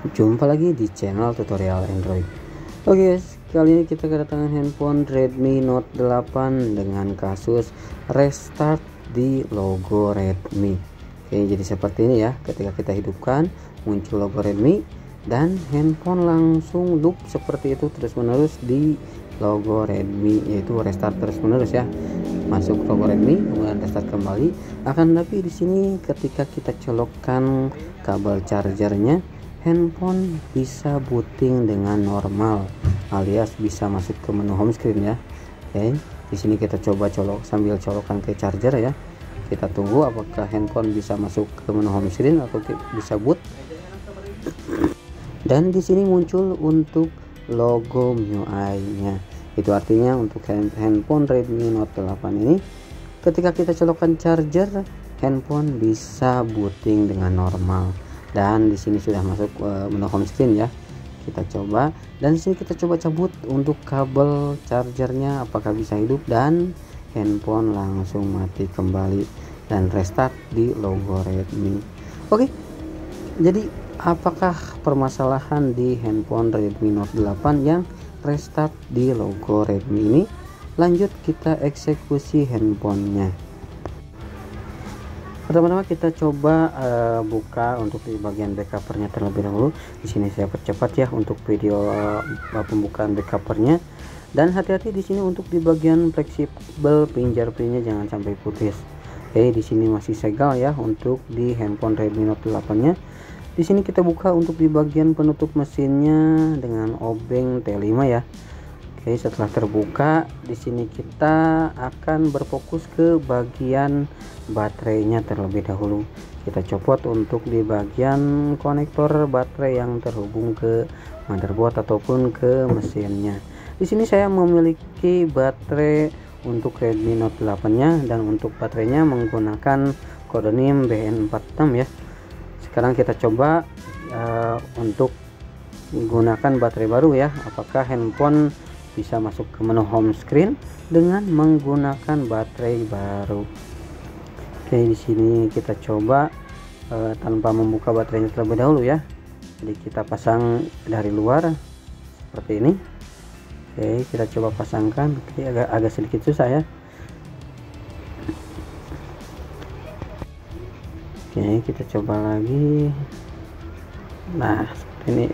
Jumpa lagi di channel tutorial Android. Oke guys, kali ini kita kedatangan handphone Redmi Note 8 dengan kasus restart di logo Redmi. Oke, jadi seperti ini ya, ketika kita hidupkan muncul logo Redmi dan handphone langsung loop seperti itu terus menerus di logo Redmi, yaitu restart terus menerus ya. Masuk logo Redmi kemudian restart kembali. Akan tapi di sini ketika kita colokkan kabel chargernya, handphone bisa booting dengan normal alias bisa masuk ke menu home screen ya. Oke, di sini kita coba sambil colokan ke charger ya. Kita tunggu apakah handphone bisa masuk ke menu home screen atau bisa boot. Dan di sini muncul untuk logo MIUI-nya. Itu artinya untuk handphone Redmi Note 8 ini ketika kita colokkan charger, handphone bisa booting dengan normal. Dan di sini sudah masuk menu home screen ya. Kita coba dan di sini kita coba cabut untuk kabel chargernya apakah bisa hidup, dan handphone langsung mati kembali dan restart di logo Redmi. Oke, jadi apakah permasalahan di handphone Redmi Note 8 yang restart di logo Redmi ini? Lanjut kita eksekusi handphonenya. Pertama-tama kita coba buka untuk di bagian backcovernya terlebih dahulu. Di sini saya percepat ya untuk video pembukaan backcovernya. Dan hati-hati di sini untuk di bagian fleksibel fingerprintnya jangan sampai putus. Oke, di sini masih segel ya untuk di handphone Redmi Note 8-nya. Di sini kita buka untuk di bagian penutup mesinnya dengan obeng T5 ya. Oke, setelah terbuka di sini kita akan berfokus ke bagian baterainya terlebih dahulu. Kita copot untuk di bagian konektor baterai yang terhubung ke motherboard ataupun ke mesinnya. Di sini saya memiliki baterai untuk Redmi Note 8-nya dan untuk baterainya menggunakan kode NIM BN46 ya. Sekarang kita coba untuk menggunakan baterai baru ya. Apakah handphone bisa masuk ke menu home screen dengan menggunakan baterai baru. Oke, di sini kita coba tanpa membuka baterainya terlebih dahulu ya. Jadi kita pasang dari luar seperti ini. Oke, kita coba pasangkan. Oke, agak sedikit susah ya. Oke, kita coba lagi. Nah, seperti ini.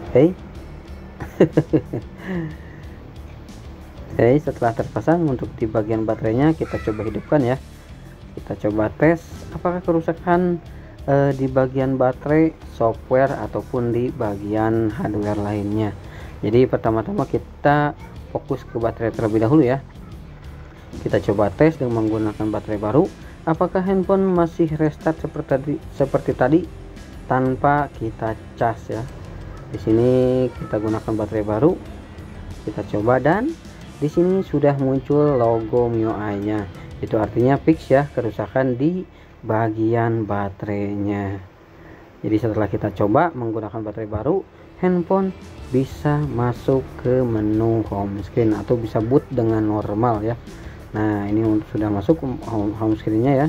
Oke. Oke, setelah terpasang untuk di bagian baterainya kita coba hidupkan ya. Kita coba tes apakah kerusakan di bagian baterai, software ataupun di bagian hardware lainnya. Jadi pertama-tama kita fokus ke baterai terlebih dahulu ya. Kita coba tes dengan menggunakan baterai baru. Apakah handphone masih restart seperti tadi tanpa kita cas ya. Di sini kita gunakan baterai baru. Kita coba dan di sini sudah muncul logo MIUI-nya. Itu artinya fix ya kerusakan di bagian baterainya. Jadi setelah kita coba menggunakan baterai baru, handphone bisa masuk ke menu home screen atau bisa boot dengan normal ya. Nah, ini sudah masuk home screen-nya ya.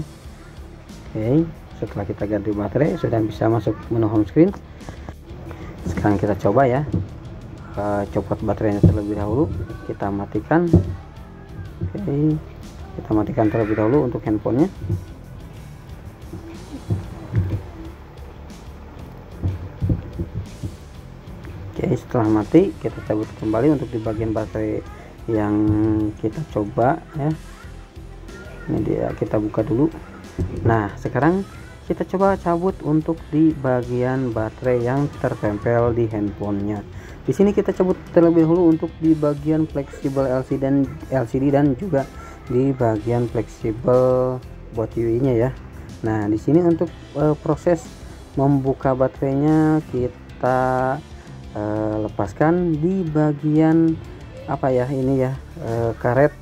Oke, setelah kita ganti baterai sudah bisa masuk menu home screen. Sekarang kita coba ya, copot baterainya terlebih dahulu, kita matikan. Oke, kita matikan terlebih dahulu untuk handphonenya. Oke, setelah mati kita cabut kembali untuk di bagian baterai yang kita coba ya. Ini dia, kita buka dulu. Nah, sekarang kita coba cabut untuk di bagian baterai yang tertempel di handphonenya. Di sini kita cabut terlebih dahulu untuk di bagian fleksibel LCD dan juga di bagian fleksibel buat UI-nya ya. Nah, di sini untuk proses membuka baterainya kita lepaskan di bagian apa ya ini ya, karet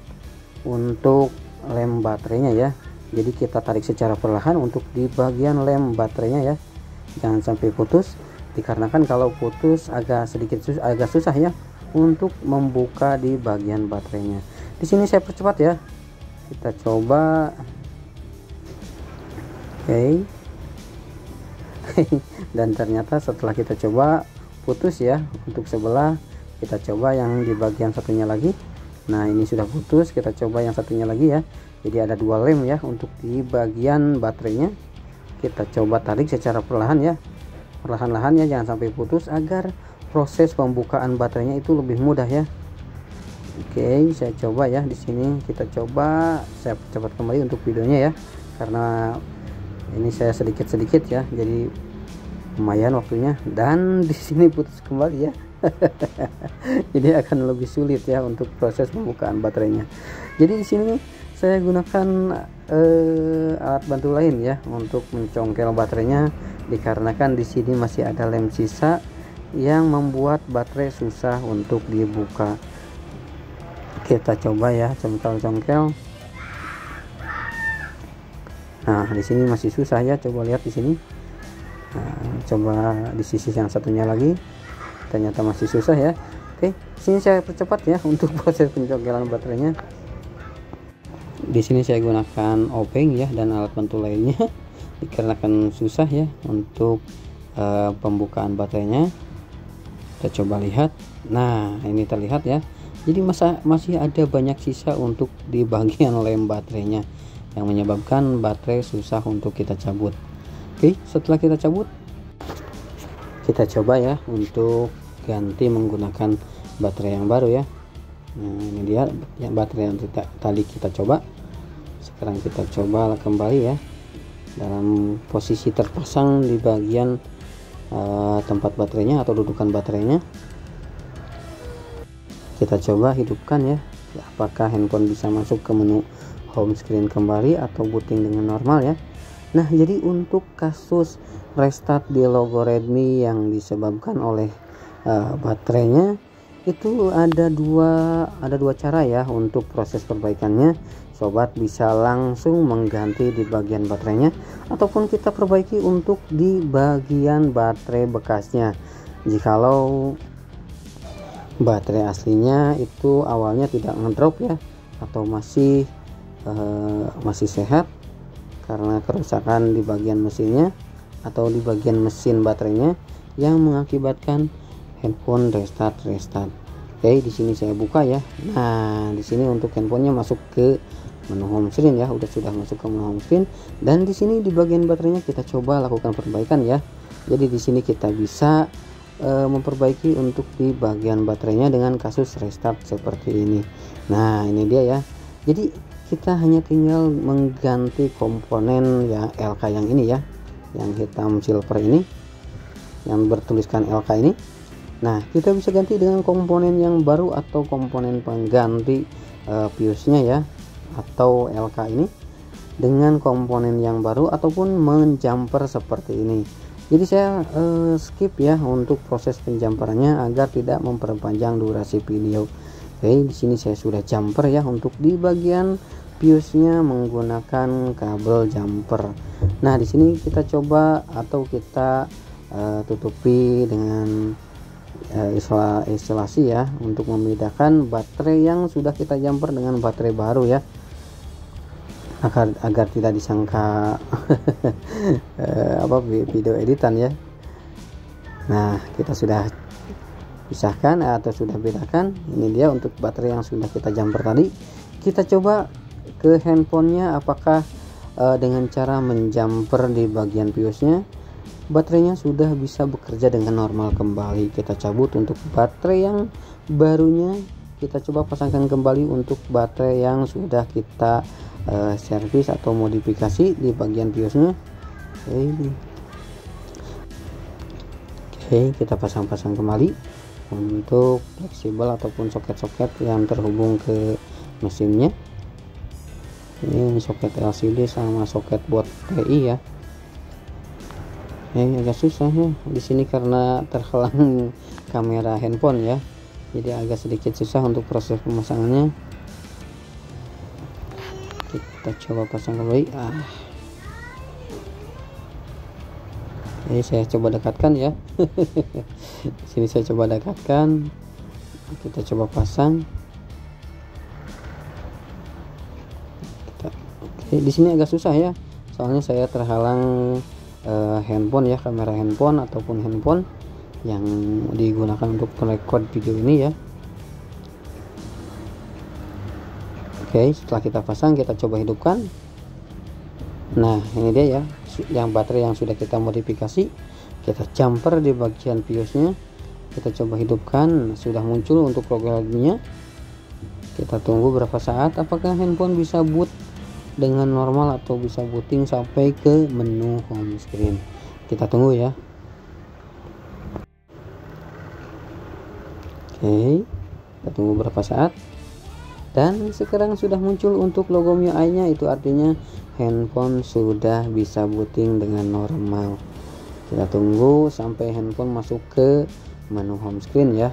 untuk lem baterainya ya. Jadi kita tarik secara perlahan untuk di bagian lem baterainya ya, jangan sampai putus, dikarenakan kalau putus agak susah ya untuk membuka di bagian baterainya. Di sini saya percepat ya, kita coba. Oke, Dan ternyata setelah kita coba putus ya untuk sebelah. Kita coba yang di bagian satunya lagi. Nah ini sudah putus, kita coba yang satunya lagi ya. Jadi ada dua lem ya untuk di bagian baterainya. Kita coba tarik secara perlahan ya, perlahan-lahan ya, jangan sampai putus agar proses pembukaan baterainya itu lebih mudah ya. Oke, saya coba ya di sini. Kita coba, saya cepat kembali untuk videonya ya, karena ini saya sedikit-sedikit ya, jadi lumayan waktunya. Dan di sini putus kembali ya. Jadi akan lebih sulit ya untuk proses pembukaan baterainya. Jadi di sini saya gunakan alat bantu lain ya untuk mencongkel baterainya, dikarenakan di sini masih ada lem sisa yang membuat baterai susah untuk dibuka. Kita coba ya congkel-congkel. Nah di sini masih susah ya, coba lihat di sini. Nah, coba di sisi yang satunya lagi, ternyata masih susah ya. Oke, sini saya percepat ya untuk proses pencongkelan baterainya. Di sini saya gunakan obeng ya dan alat bantu lainnya, dikarenakan susah ya untuk pembukaan baterainya. Kita coba lihat. Nah ini terlihat ya, jadi masih ada banyak sisa untuk di bagian lem baterainya, yang menyebabkan baterai susah untuk kita cabut. Oke, setelah kita cabut, kita coba ya untuk ganti menggunakan baterai yang baru ya. Nah ini dia yang baterai yang tadi kita coba. Sekarang kita coba kembali ya, dalam posisi terpasang di bagian tempat baterainya atau dudukan baterainya. Kita coba hidupkan ya, apakah handphone bisa masuk ke menu home screen kembali atau booting dengan normal ya. Nah jadi untuk kasus restart di logo Redmi yang disebabkan oleh baterainya itu ada dua cara ya untuk proses perbaikannya. Sobat bisa langsung mengganti di bagian baterainya, ataupun kita perbaiki untuk di bagian baterai bekasnya. Jikalau baterai aslinya itu awalnya tidak ngedrop ya, atau masih sehat karena kerusakan di bagian mesinnya atau di bagian mesin baterainya yang mengakibatkan handphone restart. Oke, di sini saya buka ya. Nah di sini untuk handphonenya masuk ke menu home screen ya, sudah masuk ke menu home screen. Dan di sini di bagian baterainya kita coba lakukan perbaikan ya. Jadi di sini kita bisa memperbaiki untuk di bagian baterainya dengan kasus restart seperti ini. Nah ini dia ya, jadi kita hanya tinggal mengganti komponen ya LK yang ini ya, yang hitam silver ini yang bertuliskan LK ini. Nah kita bisa ganti dengan komponen yang baru atau komponen pengganti fuse-nya ya, atau LK ini dengan komponen yang baru ataupun menjumper seperti ini. Jadi saya skip ya untuk proses penjumperannya agar tidak memperpanjang durasi video. Oke, di sini saya sudah jumper ya untuk di bagian fuse-nya menggunakan kabel jumper. Nah di sini kita coba atau kita tutupi dengan isolasi ya, untuk membedakan baterai yang sudah kita jumper dengan baterai baru ya, agar tidak disangka video editan ya. Nah kita sudah pisahkan atau sudah bedakan. Ini dia untuk baterai yang sudah kita jumper tadi. Kita coba ke handphonenya, apakah dengan cara menjumper di bagian fuse-nya baterainya sudah bisa bekerja dengan normal kembali. Kita cabut untuk baterai yang barunya, kita coba pasangkan kembali untuk baterai yang sudah kita servis atau modifikasi di bagian fuse-nya. Oke, kita pasang-pasang kembali untuk fleksibel ataupun soket-soket yang terhubung ke mesinnya. Ini soket LCD sama soket buat TI ya. Agak susah ya di sini karena terhalang kamera handphone ya, jadi agak sedikit susah untuk proses pemasangannya. Kita coba pasang kembali. Ini saya coba dekatkan ya. Sini saya coba dekatkan. Kita coba pasang. Oke, di sini agak susah ya, soalnya saya terhalang handphone ya, kamera handphone ataupun handphone yang digunakan untuk merekod video ini ya. Oke, setelah kita pasang, kita coba hidupkan. Nah, ini dia ya, yang baterai yang sudah kita modifikasi. Kita jumper di bagian BIOS-nya, kita coba hidupkan. Sudah muncul untuk logo lagunya. Kita tunggu berapa saat, apakah handphone bisa boot dengan normal atau bisa booting sampai ke menu home screen. Kita tunggu ya. Oke, kita tunggu berapa saat. Dan sekarang sudah muncul untuk logo MIUI-nya, itu artinya handphone sudah bisa booting dengan normal. Kita tunggu sampai handphone masuk ke menu home screen ya.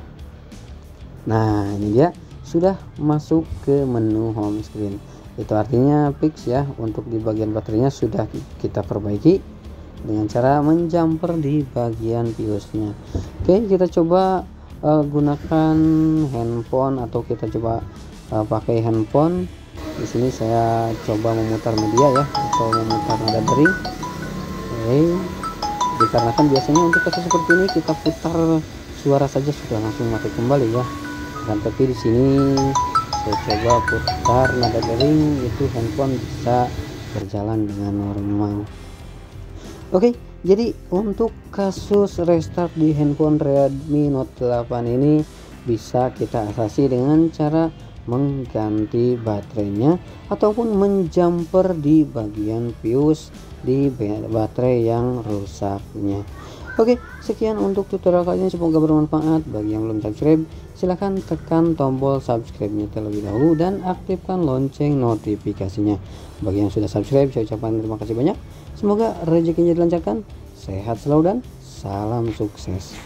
Nah, ini dia sudah masuk ke menu home screen. Itu artinya fix ya, untuk di bagian baterainya sudah kita perbaiki dengan cara menjumper di bagian BIOS-nya. Oke, kita coba gunakan handphone atau kita coba pakai handphone. Di sini saya coba memutar media ya, atau memutar nada dering. Oke, dikarenakan biasanya untuk kasus seperti ini kita putar suara saja sudah langsung mati kembali ya. Dan tapi di sini saya coba putar nada dering, itu handphone bisa berjalan dengan normal. Oke, jadi untuk kasus restart di handphone Redmi Note 8 ini bisa kita atasi dengan cara mengganti baterainya ataupun menjumper di bagian BIOS di baterai yang rusaknya. Oke, sekian untuk tutorial kali ini, semoga bermanfaat. Bagi yang belum subscribe, silahkan tekan tombol subscribe-nya terlebih dahulu dan aktifkan lonceng notifikasinya. Bagi yang sudah subscribe, saya ucapkan terima kasih banyak. Semoga rezekinya dilancarkan, sehat selalu dan salam sukses.